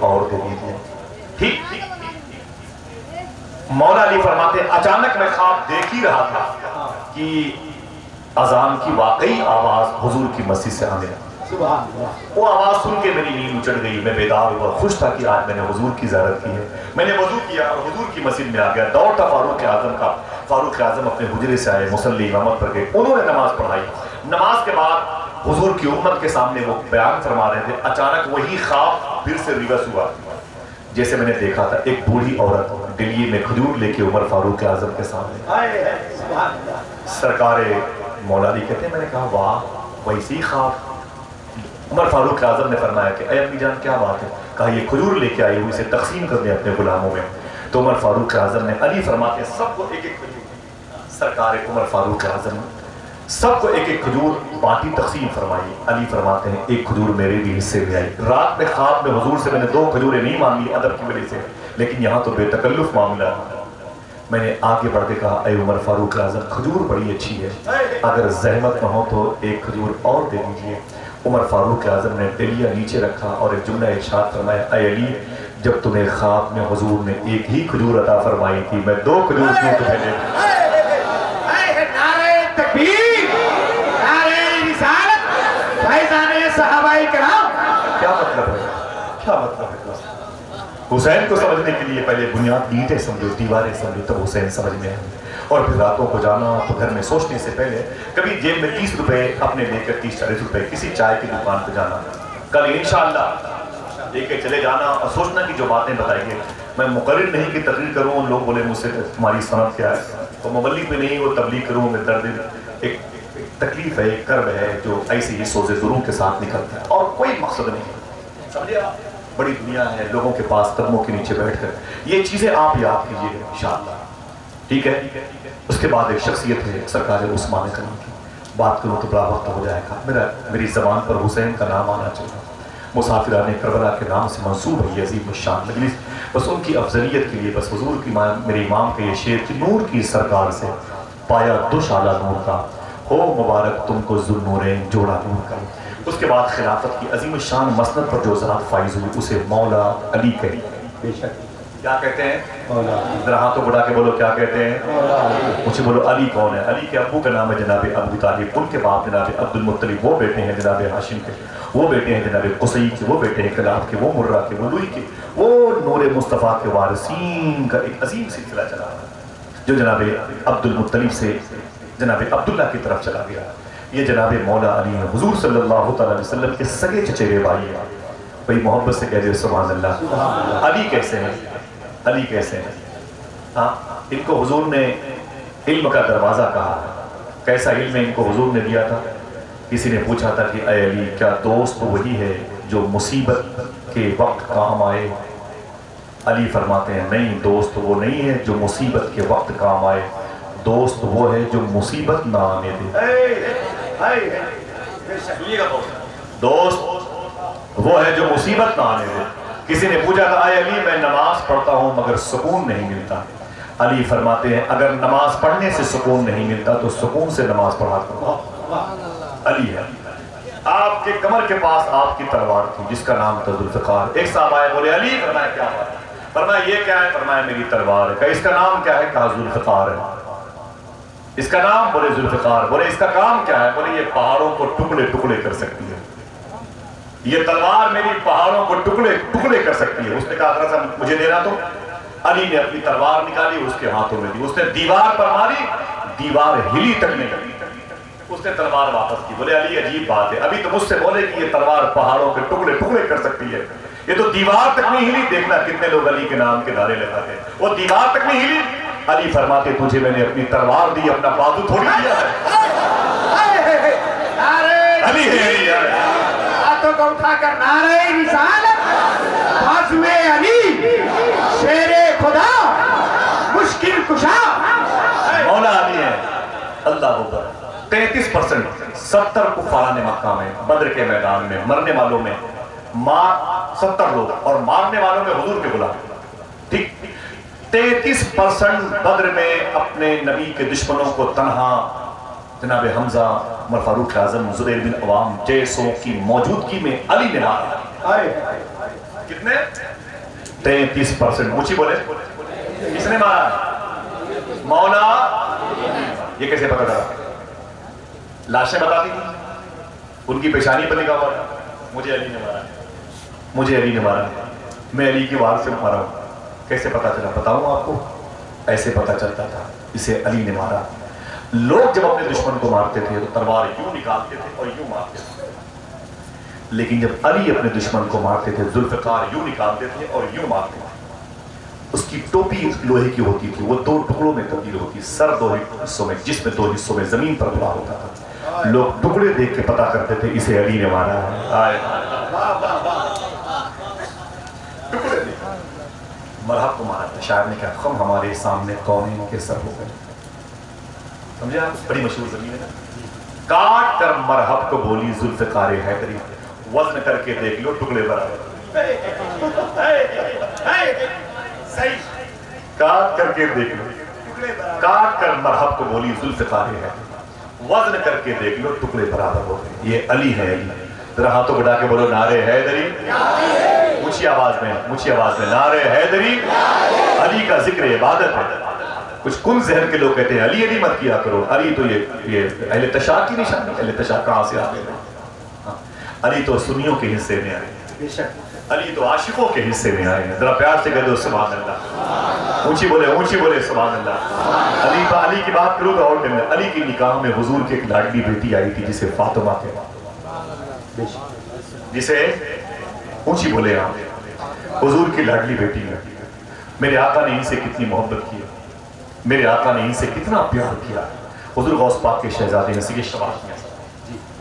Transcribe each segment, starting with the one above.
और दे दीजिए। ठीक मौला अली फरमाते अचानक मैं ख्वाब देख ही रहा था कि अजान की वाकई आवाज हुजूर की मस्जिद से आने लगी। वो आवाज सुन के मेरी नींद उचड़ गई। मैं बेदार हुआ, खुश था कि आज मैंने हुजूर की ज़ियारत की है। मैंने वजू किया और हुजूर की मस्जिद में आ गया। दौड़ता फारूक आजम का। फारूक आजम अपने हुजरे से आए, मुसल्ली इमामत पर गए, उन्होंने नमाज पढ़ाई। नमाज के बाद हुजूर की उम्मत के सामने वो बयान फरमा रहे थे। अचानक वही ख्वाब फिर से रिवर्स हुआ। जैसे मैंने देखा था एक बूढ़ी औरत डिलिये में खजूर लेके उमर फारूक आजम के सामने। सरकारे मौला अली कहते हैं, मैंने कहा वाह वैसी ख्वाब। उमर फारूक आजम ने फरमाया कि अय अम्मी जान क्या बात है? कहा ये खजूर लेके आई हुई, इसे तकसीम कर दे अपने गुलामों में। तो उमर फारूक आजम ने, अली फरमाते सबको एक एक खजूर, सरकार उमर फारूक आजम सबको एक एक खजूर बांटी, तकसीम फरमाई। अली फरमाते हैं एक खजूर मेरे भी हिस्से में आई। रात में ख्वाब में हुजूर से मैंने 2 खजूरें नहीं मांगी अदब की वजह से, लेकिन यहाँ तो बेतकल्लुफ मामला है। मैंने आगे बढ़ के कहा अय उमर फारूक आजम खजूर बड़ी अच्छी है, अगर जहमत न हो तो एक खजूर और दे दीजिए। उमर फारूक आजम ने डेलिया नीचे रखा और एक जुमला इरशाद फरमाया, अय अली जब तुम्हें ख्वाब में हुजूर ने एक ही खजूर अता फरमाई थी, मैं 2 खजूर क्यों तुम्हें दे दूं? क्या मतलब है? क्या मतलब है? हुसैन को समझने के लिए पहले बुनियाद ईंटें समझो, दीवारें समझो, तब हुसैन समझ में आए। और फिर रातों को जाना तो घर में सोचने से पहले कभी जेब में 30 रुपए अपने लेकर 30-40 रुपए किसी चाय की दुकान पर जाना, कल इंशाअल्लाह लेके चले जाना और सोचना कि जो बातें बताइए मैं मुकर्रिर नहीं कि तकरीर करूँ, लोग बोले मुझसे तुम्हारी सनद क्या है, तो मुबल्लिग भी नहीं वो तबलीग करूँ, मैं दर्द एक तकलीफ है, एक कर्ब है जो ऐसे ही सोज़े ज़ुरूर के साथ निकलता है और कोई मकसद नहीं। समझे आप? बड़ी दुनिया है, लोगों के पास कदमों के नीचे बैठकर ये चीज़ें आप याद कीजिए इंशाअल्लाह, ठीक है? उसके बाद एक शख्सियत है सरकार उस्मान कलाम की, बात करूँ तो बड़ा वक्त हो जाएगा। मेरी ज़बान पर हुसैन का नाम आना चाहिए। मुसाफिरान करबला के नाम से मंसूब है ये अजीम शान मजलिस, बस उनकी अफजलियत के लिए, बस हुजूर की मेरे इमाम के ये शेर कि नूर की सरकार से पाया दुशाला नूर का, हो मुबारक तुमको ज़ुन्नूरैन जोड़ा नूर का। उसके बाद खिलाफत की अजीम शान मसनद पर जो ज़ात फाइज हुई उसे मौला अली कही। बेशक क्या कहते हैं? जरा हाथों बढ़ा के बोलो क्या कहते हैं? मुझे बोलो अली कौन है? अली के अब्बू का नाम है जनाब अबू तालिब, उनके बाप जनाब अब्दुल मुत्तलिब, वो बेटे हैं जनाब हाशिम के, वो बेटे हैं जनाब कुसई के, वो बेटे हैं कलाब के, वो मुर्रा के, वो लुई के, वो नूर मुस्तफ़ा के वारिसीन का एक अजीम सिलसिला चला जो जनाब अब्दुल मुत्तलिब से जनाब अब्दुल्ला की तरफ चला गया। ये जनाब मौला अली हैं, हुजूर सल्लल्लाहु अलैहि वसल्लम के सगे चचेरे भाई हैं। भाई मोहब्बत से कह दे सुभान अल्लाह। अली कैसे हैं? अली कैसे हैं? हाँ, इनको हुजूर ने इल्म का दरवाज़ा कहा। कैसा इल्म इनको हुजूर ने दिया था? किसी ने पूछा था कि अय अली क्या दोस्त वही है जो मुसीबत के वक्त काम आए? अली फरमाते हैं नहीं, दोस्त वो नहीं है जो मुसीबत के वक्त काम आए, दोस्त वो है जो मुसीबत ना आने दे। दोस्त वो है जो मुसीबत ना आने दे। किसी ने पूछा था अय अली मैं नमाज पढ़ता हूँ मगर सुकून नहीं मिलता। अली फरमाते हैं अगर नमाज पढ़ने से सुकून नहीं मिलता तो सुकून से नमाज पढ़ा करो। अली है। आपके कमर के पास आपकी तलवार थी जिसका नाम था जुल्फ़िकार। एक साहब आए, बोले अली, फरमाया क्या बात है? फरमाया ये क्या है? फरमाया मेरी तलवार है। कहा इसका नाम क्या है? कहा जुल्फ़िकार है। इसका नाम? बोले जुल्फ़िकार। बोले इसका काम क्या है? बोले ये पहाड़ों को टुकड़े टुकड़े कर सकती है। ये तलवार मेरी पहाड़ों को टुकड़े टुकड़े कर सकती है। उसने कहा सा मुझे देना। तो अली ने अपनी तलवार निकाली, उसके हाथों में दी, उसने दीवार पर मारी, दीवार हिली तक नहीं। उसने तलवार वापस की। बोले अली अजीब बात है, अभी तो मुझसे बोले कि ये तलवार पहाड़ों के टुकड़े टुकड़े कर सकती है, ये तो दीवार तक नहीं हिली। देखना कितने लोग अली के नाम के नारे लगाते हैं, वो दीवार तक नहीं हिली। अली फरमाते तुझे मैंने अपनी तलवार दी, अपना बाजू थोड़ी दिया है। अली है हाथों को उठाकर नारे रिसालत, बाजुए अली शेरे खुदा मुश्किल कुशा। मौला अली है। अल्लाह अकबर। 33% 70 कुफारा ने मक्का में बद्र के मैदान में मरने वालों में 70 लोग और मारने वालों में हुजूर के गुलाम। ठीक 33% बद्र में अपने नबी के दुश्मनों को तन्हा जनाब हमजा, उमर फारूक आजम, जुबैर बिन अवाम जैसों की मौजूदगी में अली ने मारा। कितने 33%। मुझी बोले किसने मारा? मौला। ये कैसे पता चला? लाशें बताती थी, उनकी पेशानी पर लिखा हुआ था मुझे अली ने मारा, मुझे अली ने मारा, मैं अली की वार से मारा हूं। कैसे पता चला? बताऊं आपको, ऐसे पता चलता था इसे अली ने मारा। लोग जब अपने दुश्मन को मारते थे तो तलवार यूं निकालते थे और यूं मारते थे, लेकिन जब अली अपने दुश्मन को मारते थे जुल्फकार यूं निकालते थे और यूं मारते थे। उसकी टोपी लोहे की होती थी, वो 2 टुकड़ों में तब्दील होती, सर 2 हिस्सों में, जिसमें 2 हिस्सों में जमीन पर पड़ा होता था। लोग टुकड़े देख के पता करते थे इसे अली ने मारा है। टुकड़े मरहब को मारा था। शायर ने कहा हम हमारे सामने कौन के सर हो गए। समझे आप? बड़ी मशहूर जमीन है। काट कर मरहब को बोली जुल्फ़िकार हैदरी, वज़न करके देख लो टुकड़े बराबर। सही काट करके देख लो, काट कर मरहब को बोली जुल्फ़िकार हैदरी, वज़न करके देख लो टुकड़े बराबर हो गए। ये अली है। अली जरा हाथों बढ़ा के बोलो नारे हैदरी, ऊंची आवाज में नारे हैदरी। अली का जिक्र इबादत है। कुछ कुन जहन के लोग कहते हैं अली अली मत किया करो, अली तो ये अहले तशाक की निशानी। अहले तशाक कहाँ से आ गए? अली तो सुन्नियों के हिस्से में आए, अली तो आशिकों के हिस्से में आए हैं। जरा प्यार से कह दो सुभान अल्लाह, ऊंची बोले सुभान अल्लाह। अली की बात करूँ तो और दिन अली की निकाह में हुजूर की एक लाडली बेटी आई थी जिसे फातिमा कहते, जिसे ऊंची बोले आप, हुजूर की लाडली बेटी है। मेरे आका ने इनसे कितनी मोहब्बत की, मेरे आका ने इनसे कितना प्यार किया। हुजूर गौस पाक के शहजादे हैं, सिगे शबाब में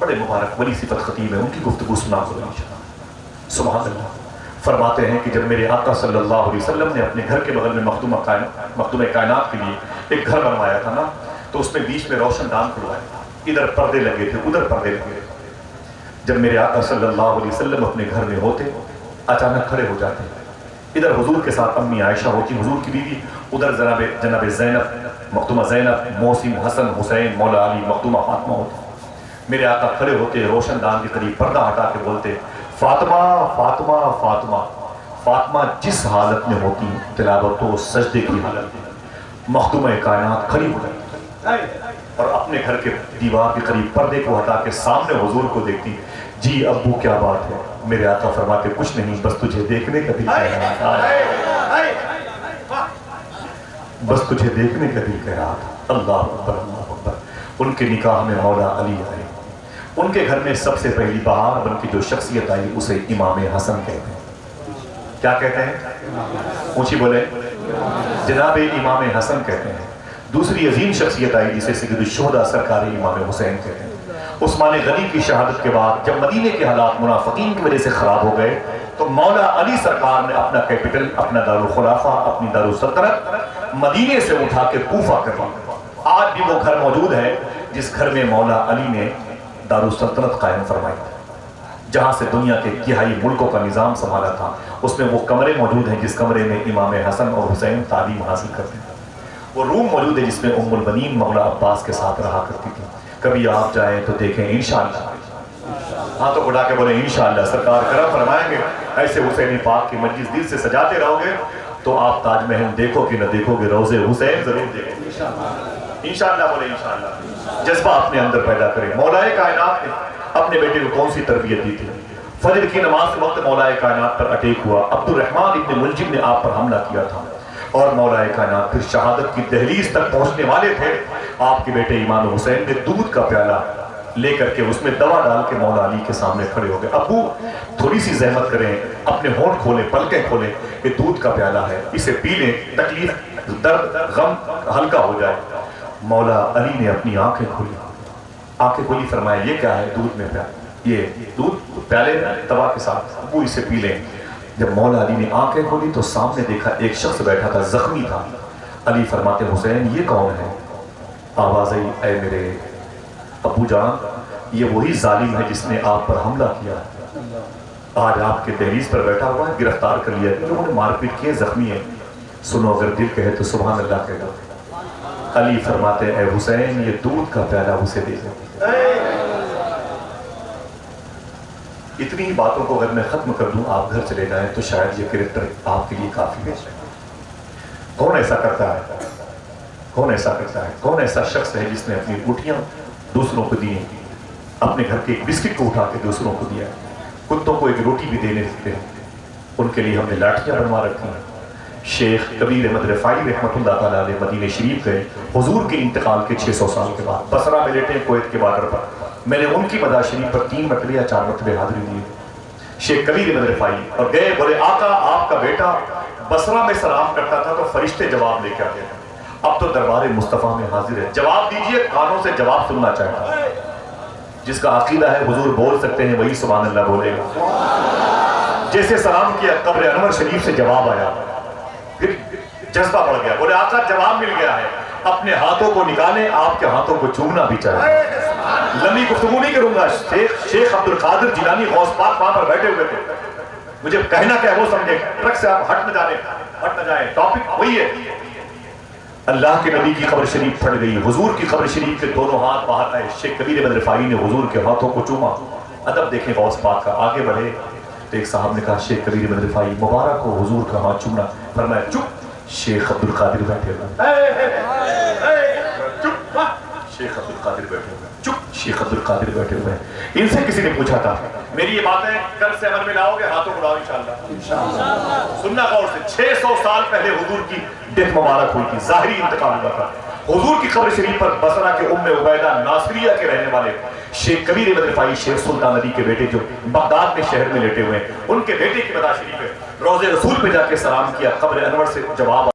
बड़े मुबारक बड़ी सिफत खतीब है, उनकी गुफ्तगू सुना करो इंशाअल्लाह। सुभान अल्लाह। फरमाते हैं कि जब मेरे आका सल्लल्लाहु अलैहि वसल्लम ने अपने घर के बगल में मखदूम कायनात के लिए एक घर बनवाया था ना, तो उसमें बीच में रोशनदान खुलवाया, इधर पर्दे लगे थे उधर पर्दे लगे थे। जब मेरे आका सल्लल्लाहु अलैहि वसल्लम अपने घर में होते अचानक खड़े हो जाते, इधर हुजूर के साथ अम्मी आयशा होती हुजूर की बीवी, उधर जनाब ज़ैनब मखदूमा ज़ैनब, मौसिम हसन हुसैन मौला अली मखदूमा फातिमा होती। मेरे आका खड़े होते रोशनदान के करीब पर्दा हटा के बोलते फातिमा फातिमा फातिमा। फातिमा जिस हालत में होती तिलावत तो सजदे की हालत में, मखदूमा कायनात खड़ी हो जाती और अपने घर के दीवार के करीब पर्दे को हटा के सामने हुजूर को देखती। जी अब्बू क्या बात है? मेरे आका फरमाते कुछ नहीं, बस तुझे देखने का दिल कह रहा था, बस तुझे देखने का दिल कह रहा था। अल्लाह अकबर अल्लाह अकबर। उनके निकाह में मौला अली आए। उनके घर में सबसे पहली बहार बन की जो शख्सियत आई उसे इमाम हसन कहते हैं। क्या कहते हैं? ऊंची बोले जनाब इमाम हसन कहते हैं। दूसरी अजीम शख्सियत आई जिसे सय्यदुश्शुहदा सरकार इमाम हुसैन कहते हैं। उस्मान गनी की शहादत के बाद जब मदीने के हालात मुनाफिकीन की वजह से खराब हो गए तो मौला अली सरकार ने अपना कैपिटल, अपना दारुल खुलाफा, अपनी दारुल सल्तनत मदीने से उठा के कूफा करवा। आज भी वो घर मौजूद है जिस घर में मौला अली ने दारुल सल्तनत कायम फरमाई, जहां से दुनिया के तिहाई मुल्कों का निज़ाम संभाला था। उसमें वो कमरे मौजूद हैं जिस कमरे में इमाम हसन और हुसैन तालीम हासिल करते थे। वो रूम मौजूद है जिसमें उम्मुल बनीन मौला अब्बास के साथ रहा करती थी। कभी आप जाएं तो देखें इंशाअल्लाह। हाँ तो बुढ़ा के बोले इंशाअल्लाह सरकार करम फरमाएंगे। ऐसे हुसैनी पाक की मजलिस दिल से सजाते रहोगे तो आप ताजमहल देखोगे न देखोगे, रोज़े हुसैन जरूर देखोगे इंशाअल्लाह। बोले इंशाअल्लाह। जज्बा अपने अंदर पैदा करें। मौलाए कायनात ने अपने बेटे को कौन सी तरबियत दी थी? फजर की नमाज के वक्त मौलाए कायनात पर अटैक हुआ। अब्दुल रहमान इब्न मुलजिम ने आप पर हमला किया था और मौलाए कायनात फिर शहादत की दहलीज तक पहुंचने वाले थे। आपके बेटे इमाम हुसैन ने दूध का प्याला लेकर के उसमें दवा डाल के मौला अली के सामने खड़े हो गए। अब्बू थोड़ी सी जहमत करें, अपने होंठ खोलें, पलकें खोलें, ये दूध का प्याला है, इसे पी लें, तकलीफ दर्द गम हल्का हो जाए। मौला अली ने अपनी आंखें खोली, फरमाया ये क्या है? दूध में प्याला, ये दूध प्याले दवा के साथ, अब्बू इसे पी लें। जब मौला अली ने आंखें खोली तो सामने देखा एक शख्स बैठा था, जख्मी था। अली फरमाते हुसैन ये कौन है? आवाज आई ऐ मेरे अबू जान, ये वही जालिम है जिसने आप पर हमला किया, आज आपके दहलीज पर बैठा हुआ है, गिरफ्तार कर लिया, लोगों ने मारपीट किए, जख्मी है। सुनो अगर दिल कहे तो सुभान अल्लाह कहेगा। अली फरमाते ऐ हुसैन ये दूध का प्याला उसे दे दो, اتنی ہی باتوں کو اگر میں ختم کر دوں آپ گھر چلے جائیں تو شاید یہ کریکٹر آپ کے لیے کافی ہے. کون ایسا کرتا ہے؟ کون ایسا کرتا ہے؟ کون ایسا شخص ہے جس نے اپنی روٹیاں دوسروں کو دی ہیں، اپنے گھر کے ایک بسکٹ کو اٹھا کے دوسروں کو دیا، کتوں کو ایک روٹی بھی دینے دیتے ہیں، ان کے لیے ہم نے لاٹھیاں بنوا رکھی ہیں. شیخ کبیر احمد رفاعی رحمۃ اللہ تعالیٰ علیہ مدینہ شریف گئے حضور کے انتقال کے 600 سال کے بعد، بصرہ میں لیٹے کویت کے بارڈر پر. میں نے ان کی مدار شریف پر 3 مرتبہ یا 4 مرتبہ حاضری دی. شیخ کبیر احمد رفاعی اور گئے، بولے آقا آپ کا بیٹا بصرہ میں سلام کرتا تھا تو فرشتے جواب لے کے آتے تھے، اب تو دربار مصطفیٰ میں حاضر ہے، جواب دیجئے، کانوں سے جواب سننا چاہتا ہے. جس کا عقیدہ ہے حضور بول سکتے ہیں وہی سبحان اللہ بولے گا. جیسے سلام کیا قبر انور شریف سے جواب آیا، پھر جذبہ بڑھ گیا، بولے آقا جواب مل گیا ہے، اپنے ہاتھوں کو نکالیں، آپ کے ہاتھوں کو چومنا بھی چاہیے. لمبی گفتگو نہیں کروں گا. شیخ عبد القادر جیلانی غوث پاک وہاں پر بیٹھے ہوئے تھے. مجھے کہنا کیا وہ سمجھے، ٹرک سے آپ ہٹ نہ جائیں، ٹاپک وہی ہے. اللہ کے نبی کی قبر شریف پھٹ گئی، حضور کی قبر شریف کے دونوں ہاتھ باہر آئے. شیخ کبیر احمد رفاعی نے حضور کے ہاتھوں کو چوما. ادب دیکھیں غوث پاک کا. آگے بڑھے تو ایک صاحب نے کہا شیخ کبیر احمد رفاعی مبارک ہو حضور کا ہاتھ چومنا. فرمایا چپ. شیخ عبد القادر بیٹھے ہوئے، شیخ عبد القادر بیٹھے ہوئے، چپ. شیخ عبد القادر بیٹھے ہوئے. ان سے کسی نے پوچھا تھا میری یہ باتیں کل سے عمل میں لاؤ گے؟ ہاتھوں کو لاؤ انشاءاللہ. سننا غور سے، 600 سال پہلے حضور کی ڈیتھ مبارک ہوئی تھی، ظاہری انتقال ہوا تھا. حضور کی قبر شریف پر بصرہ کے ام عبیدہ ناصریہ کے رہنے والے شیخ کبیر احمد رفاعی شیخ سلطان علی کے بیٹے جو بغداد میں شہر میں لیٹے ہوئے ہیں، ان کے بیٹے کی مدار شریف ہے. روضہ رسول پہ جا کے سلام کیا، قبر انور سے جواب